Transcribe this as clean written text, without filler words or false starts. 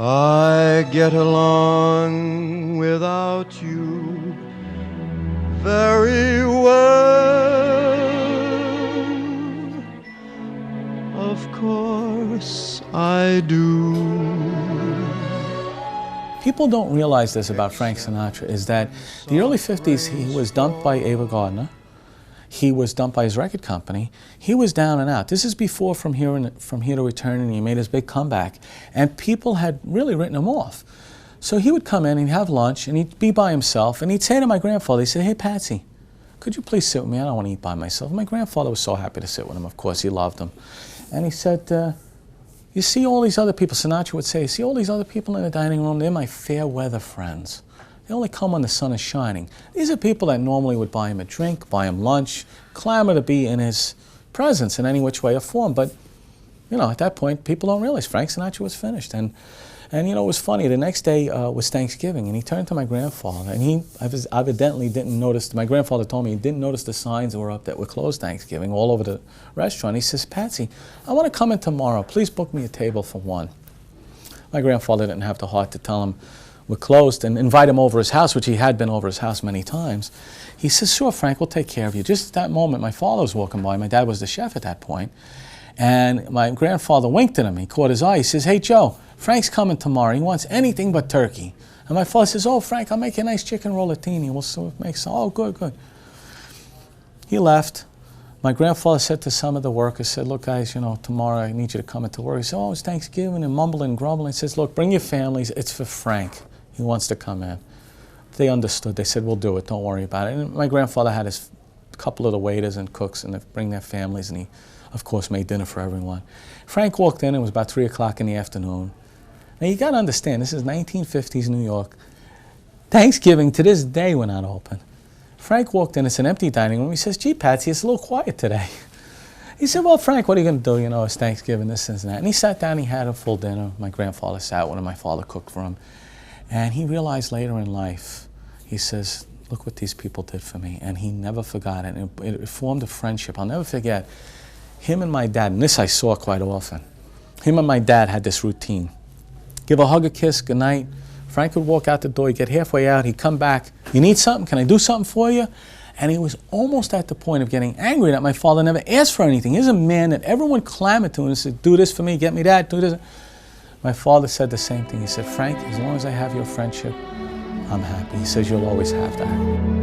I get along without you very well. Of course I do. People don't realize this about Frank Sinatra, is that the early 50s he was dumped by Ava Gardner. He was dumped by his record company. He was down and out. This is before From Here to Eternity. He made his big comeback, and people had really written him off. So he would come in and he'd have lunch, and he'd be by himself, and he'd say to my grandfather, he said, "Hey, Patsy, could you please sit with me? I don't want to eat by myself." My grandfather was so happy to sit with him. Of course, he loved him. And he said, "You see all these other people," Sinatra would say, "you see all these other people in the dining room? They're my fair weather friends. They only come when the sun is shining. These are people that normally would buy him a drink, buy him lunch, clamor to be in his presence in any which way or form." But, you know, at that point, people don't realize Frank Sinatra was finished. And you know, it was funny. The next day was Thanksgiving, and he turned to my grandfather, and he evidently didn't notice. My grandfather told me he didn't notice the signs that were up that were closed Thanksgiving all over the restaurant. He says, "Patsy, I want to come in tomorrow. Please book me a table for one." My grandfather didn't have the heart to tell him we're closed and invite him over his house, which he had been over his house many times. He says, "Sure, Frank, we'll take care of you." Just at that moment, my father was walking by. My dad was the chef at that point. And my grandfather winked at him. He caught his eye. He says, "Hey, Joe, Frank's coming tomorrow. He wants anything but turkey." And my father says, "Oh, Frank, I'll make you a nice chicken rollatini. We'll make some." "Oh, good, good." He left. My grandfather said to some of the workers, said, "Look, guys, you know, tomorrow I need you to come into work." He said, "Oh, it's Thanksgiving," and mumbling and grumbling. He says, "Look, bring your families. It's for Frank. He wants to come in." They understood. They said, "We'll do it. Don't worry about it." And my grandfather had his couple of the waiters and cooks and they bring their families, and he, of course, made dinner for everyone. Frank walked in. It was about 3 o'clock in the afternoon. Now, you got to understand, this is 1950s New York. Thanksgiving, to this day, we're not open. Frank walked in. It's an empty dining room. He says, "Gee, Patsy, it's a little quiet today." He said, "Well, Frank, what are you going to do? You know, it's Thanksgiving, this and that." And he sat down. He had a full dinner. My grandfather sat with him. My father cooked for him. And he realized later in life, he says, "Look what these people did for me." And he never forgot it. And it formed a friendship. I'll never forget him and my dad, and this I saw quite often. Him and my dad had this routine. Give a hug, a kiss, good night. Frank would walk out the door, he'd get halfway out, he'd come back. "You need something? Can I do something for you?" And he was almost at the point of getting angry that my father never asked for anything. He's a man that everyone clamored to and said, "Do this for me, get me that, do this." My father said the same thing. He said, "Frank, as long as I have your friendship, I'm happy." He says, "You'll always have that."